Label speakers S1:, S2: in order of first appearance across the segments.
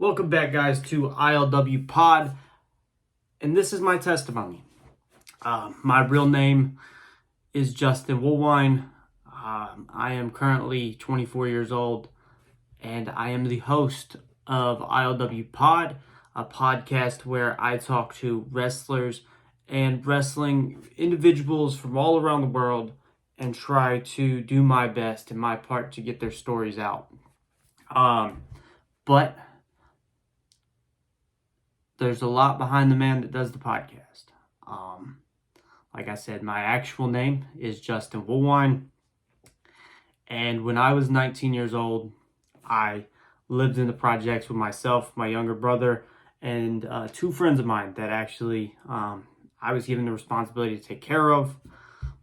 S1: Welcome back, guys, to ILW Pod, and this is my testimony. My real name is Justin Woolwine. I am currently 24 years old, and I am the host of ILW Pod, a podcast where I talk to wrestlers and wrestling individuals from all around the world and try to do my best and my part to get their stories out. But there's a lot behind the man that does the podcast. Like I said, my actual name is Justin Woolwine. And when I was 19 years old, I lived in the projects with myself, my younger brother, and two friends of mine that actually I was given the responsibility to take care of.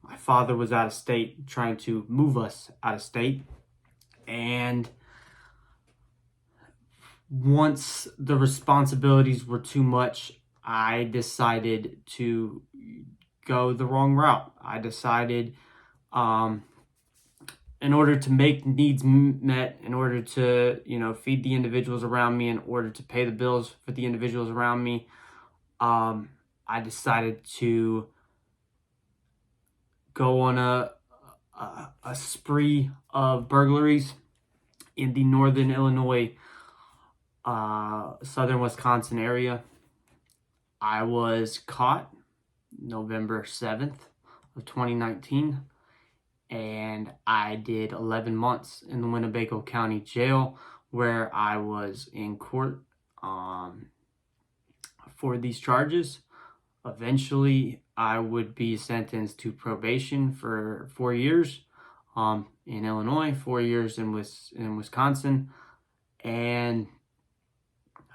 S1: My father was out of state, trying to move us out of state. And once the responsibilities were too much, I decided to go the wrong route. I decided in order to make needs met, in order to, feed the individuals around me, in order to pay the bills for the individuals around me, I decided to go on a spree of burglaries in the northern Illinois, southern Wisconsin area. I was caught November 7th of 2019, and I did 11 months in the Winnebago County Jail, where I was in court for these charges. Eventually, I would be sentenced to probation for 4 years in Illinois, 4 years in Wisconsin, and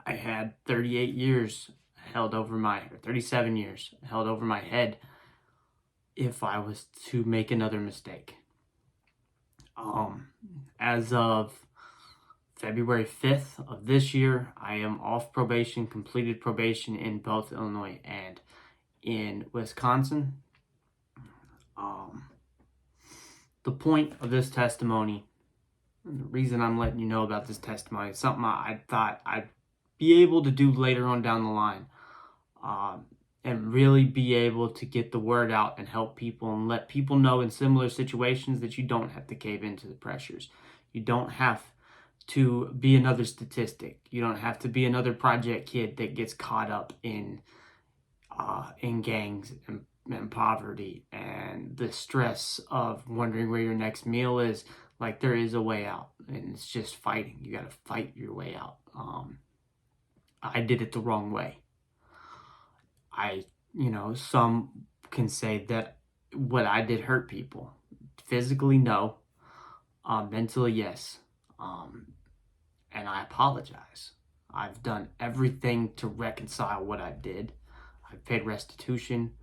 S1: I had 38 years held over my, or 37 years held over my head if I was to make another mistake. As of February 5th of this year, I am off probation, completed probation in both Illinois and in Wisconsin. The point of this testimony, and the reason I'm letting you know about this testimony, is something I thought I'd be able to do later on down the line, and really be able to get the word out and help people and let people know in similar situations that you don't have to cave into the pressures. You don't have to be another statistic. You don't have to be another project kid that gets caught up in gangs and poverty and the stress of wondering where your next meal is. Like, there is a way out, and it's just fighting. You got to fight your way out. I did it the wrong way. Some can say that what I did hurt people. Physically, no. Mentally, yes. And I apologize. I've done everything to reconcile what I did. I've paid restitution.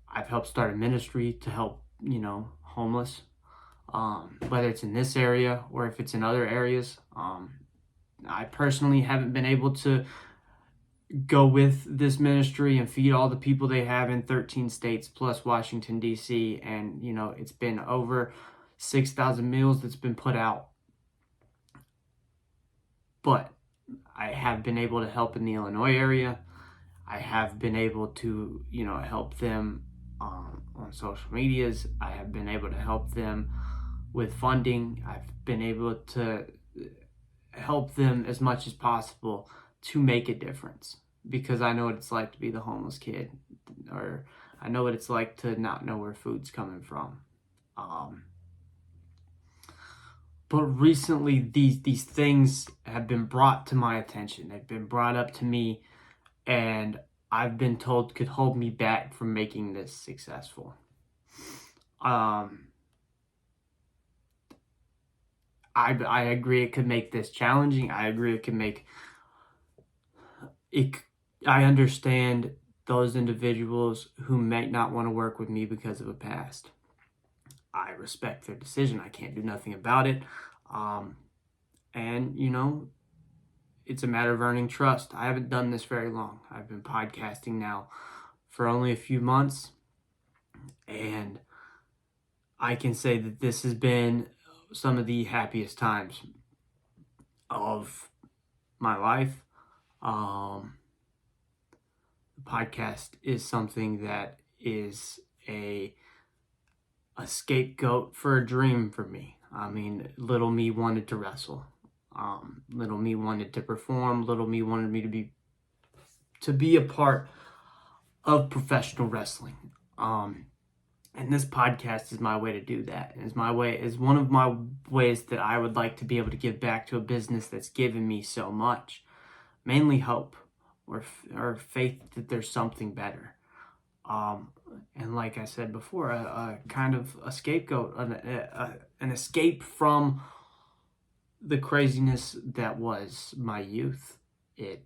S1: I've helped start a ministry to help, homeless. Whether it's in this area or if it's in other areas. I personally haven't been able to go with this ministry and feed all the people they have in 13 states plus Washington, D.C. And, it's been over 6,000 meals that's been put out. But I have been able to help in the Illinois area. I have been able to, help them on social medias. I have been able to help them with funding. I've been able to help them as much as possible to make a difference, because I know what it's like to be the homeless kid, or I know what it's like to not know where food's coming from. But recently, these things have been brought to my attention. They've been brought up to me, and I've been told could hold me back from making this successful. I agree it could make this challenging. I agree it could make it. I understand those individuals who might not want to work with me because of a past. I respect their decision. I can't do nothing about it. And, it's a matter of earning trust. I haven't done this very long. I've been podcasting now for only a few months. And I can say that this has been some of the happiest times of my life. The podcast is something that is a scapegoat for a dream for me. I mean, little me wanted to wrestle. Little me wanted to perform. Little me wanted me to be a part of professional wrestling. And this podcast is my way to do that. Is one of my ways that I would like to be able to give back to a business that's given me so much. Mainly hope or faith that there's something better. And like I said before, a kind of a scapegoat, an escape from the craziness that was my youth. It,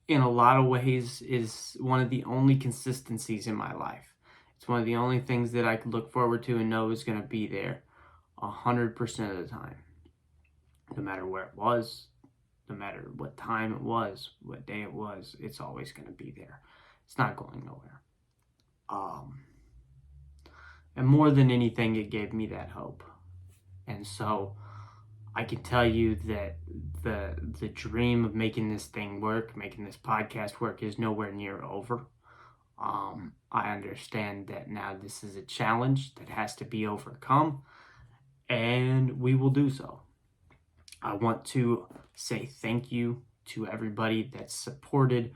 S1: in a lot of ways, is one of the only consistencies in my life. It's one of the only things that I could look forward to and know is going to be there 100% of the time. No matter where it was, no matter what time it was, what day it was, it's always going to be there. It's not going nowhere. And more than anything, it gave me that hope. And so I can tell you that the dream of making this thing work, making this podcast work, is nowhere near over. I understand that now this is a challenge that has to be overcome, and we will do so. I want to say thank you to everybody that supported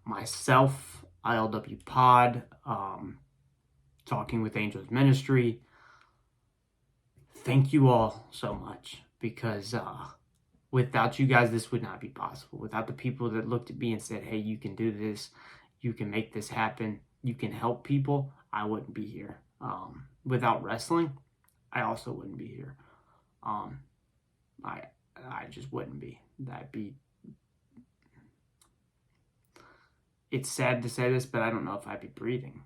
S1: myself, ILW Pod, Talking with Angels Ministry. Thank you all so much, because without you guys, this would not be possible. Without the people that looked at me and said, hey, you can do this, you can make this happen, you can help people, I wouldn't be here. Without wrestling, I also wouldn't be here. I just wouldn't be. It's sad to say this, but I don't know if I'd be breathing,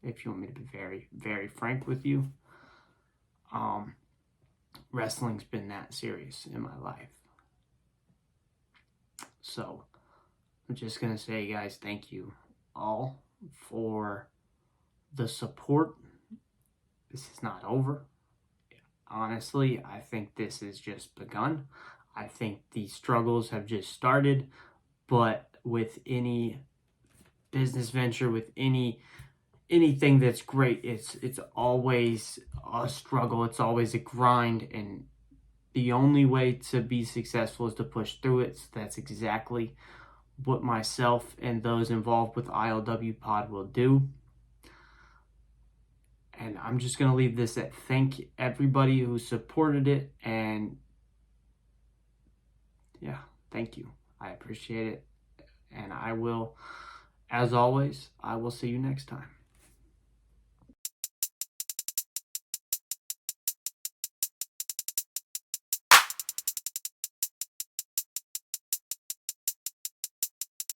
S1: if you want me to be very, very frank with you. Wrestling's been that serious in my life. So I'm just going to say, guys, thank you all for the support. This is not over. Honestly, I think this has just begun. I think the struggles have just started. But with any business venture, with anything that's great, it's always a struggle. It's always a grind, and the only way to be successful is to push through it. So that's exactly what myself and those involved with ILW Pod will do. And I'm just going to leave this at thank everybody who supported it. And yeah, thank you. I appreciate it. And I will, as always, I will see you next time.